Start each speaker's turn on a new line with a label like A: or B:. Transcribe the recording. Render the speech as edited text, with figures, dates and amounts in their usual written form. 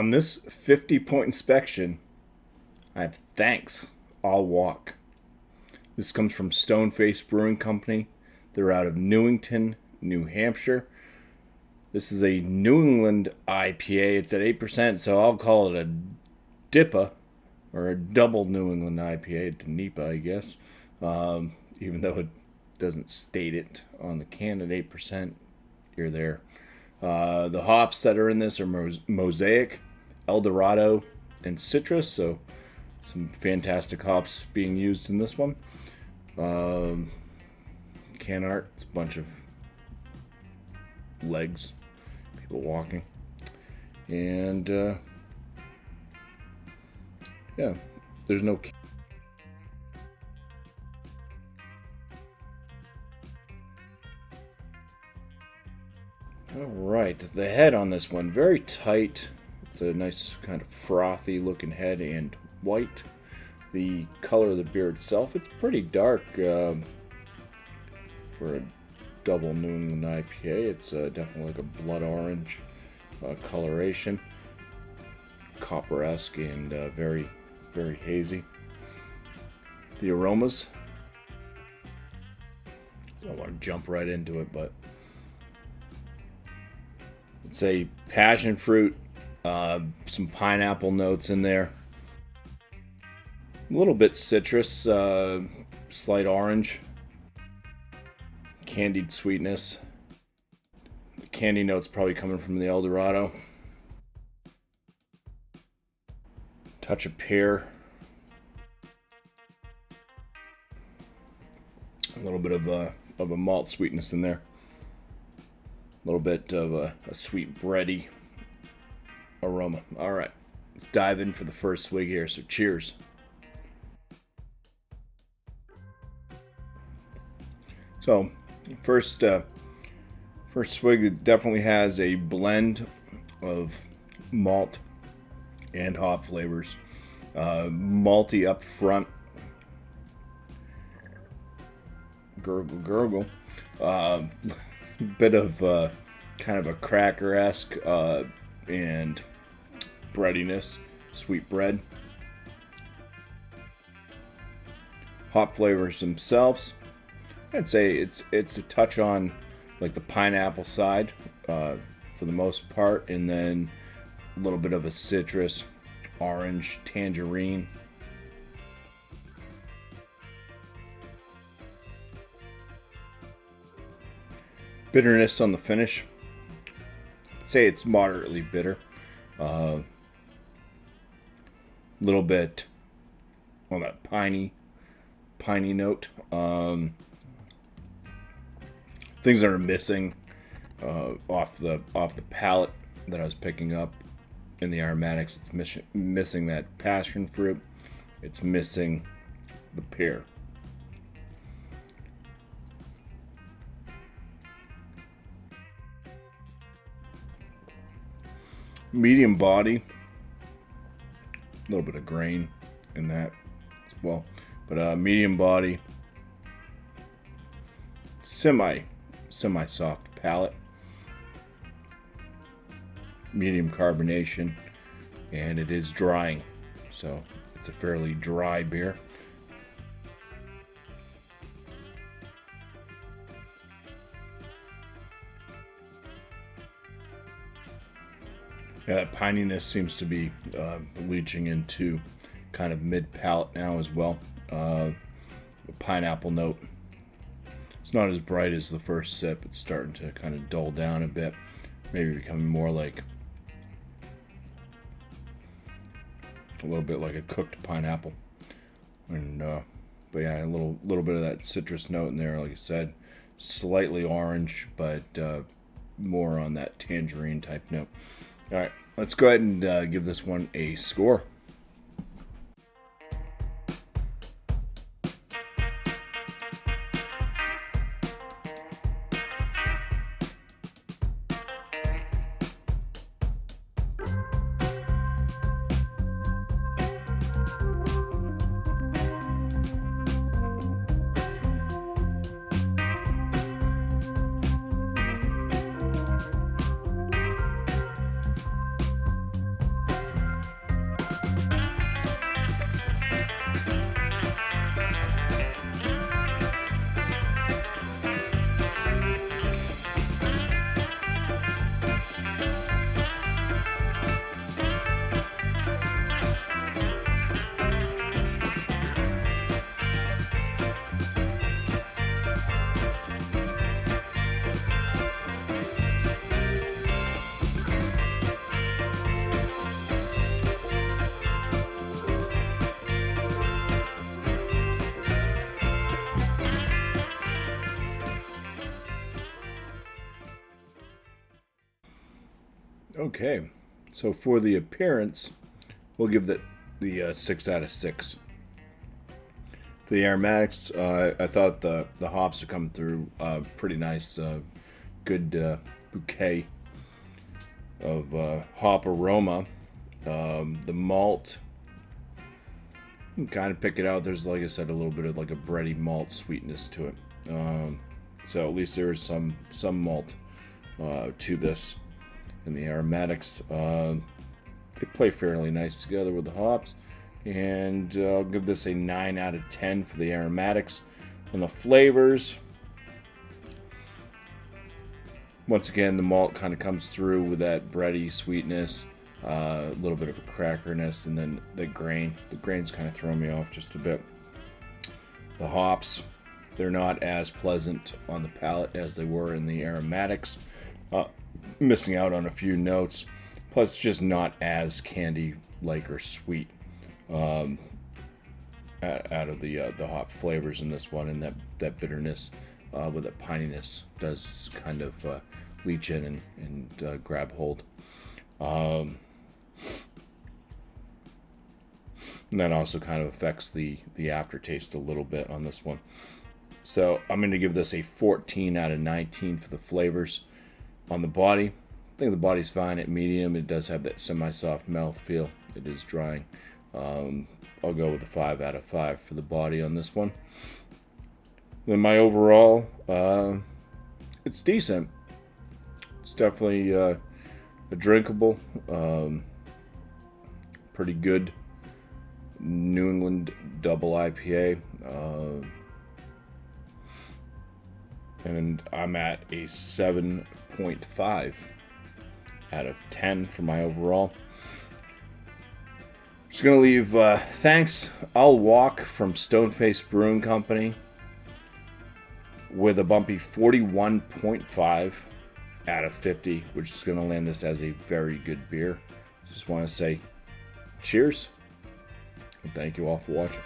A: On this 50-point inspection, I have thanks, I'll walk. This comes from Stoneface Brewing Company. They're out of Newington, New Hampshire. This is a New England IPA. It's at 8%, so I'll call it a DIPA, or a double New England IPA, to NEIPA, I guess. Even though it doesn't state it on the can at 8%, you're there. The hops that are in this are Mosaic, Dorado, and Citra, so some fantastic hops being used in this one. Can art, it's a bunch of legs, people walking, and yeah, there's no Alright, the head on this one, very tight. It's a nice kind of frothy looking head and white. The color of the beer itself, it's pretty dark for a double New England IPA. It's definitely like a blood orange coloration. Copper-esque and very, very hazy. The aromas, I don't want to jump right into it, but it's a passion fruit, some pineapple notes in there, a little bit citrus, slight orange, candied sweetness. The candy notes probably coming from the Dorado. Touch of pear, a little bit of a malt sweetness in there. A little bit of a sweet bready aroma. All right, let's dive in for the first swig here. So cheers. So first swig, it definitely has a blend of malt and hop flavors. Malty up front. Gurgle. Bit of kind of a cracker-esque and breadiness, sweet bread. Hop flavors themselves, I'd say it's a touch on like the pineapple side for the most part, and then a little bit of a citrus, orange, tangerine. Bitterness on the finish. I'd say it's moderately bitter. Little bit on that piney note. Things that are missing off the palate that I was picking up in the aromatics. It's missing that passion fruit. It's missing the pear. Medium body, a little bit of grain in that as well, but medium body, semi soft palate, medium carbonation, and it is drying, so it's a fairly dry beer. Yeah, that pininess seems to be leaching into kind of mid-palate now as well. The pineapple note. It's not as bright as the first sip. It's starting to kind of dull down a bit. Maybe becoming more like a little bit like a cooked pineapple. And but yeah, a little bit of that citrus note in there. Like I said, slightly orange, but more on that tangerine type note. All right, let's go ahead and give this one a score. Okay, so for the appearance, we'll give the 6 out of 6. The aromatics, I thought the hops are coming through pretty nice. Good bouquet of hop aroma. The malt, you can kind of pick it out. There's, like I said, a little bit of like a bready malt sweetness to it. So at least there is some malt to this. And the aromatics, they play fairly nice together with the hops. And I'll give this a 9 out of 10 for the aromatics. On the flavors, once again, the malt kind of comes through with that bready sweetness, a little bit of a crackerness, and then the grain. The grain's kind of throwing me off just a bit. The hops, they're not as pleasant on the palate as they were in the aromatics. Missing out on a few notes. Plus, just not as candy-like or sweet out of the hop flavors in this one, and that bitterness with that pininess does kind of leach in and grab hold. And that also kind of affects the aftertaste a little bit on this one. So I'm going to give this a 14 out of 19 for the flavors. On the body, I think the body's fine at medium. It does have that semi-soft mouthfeel. It is drying. I'll go with a 5 out of 5 for the body on this one. Then my overall, it's decent. It's definitely a drinkable, pretty good New England double IPA. And I'm at a 7.5 out of 10 for my overall. Just gonna leave thanks. I'll walk from Stoneface Brewing Company with a BuMpY 41.5 out of 50, which is gonna land this as a very good beer. Just want to say cheers and thank you all for watching.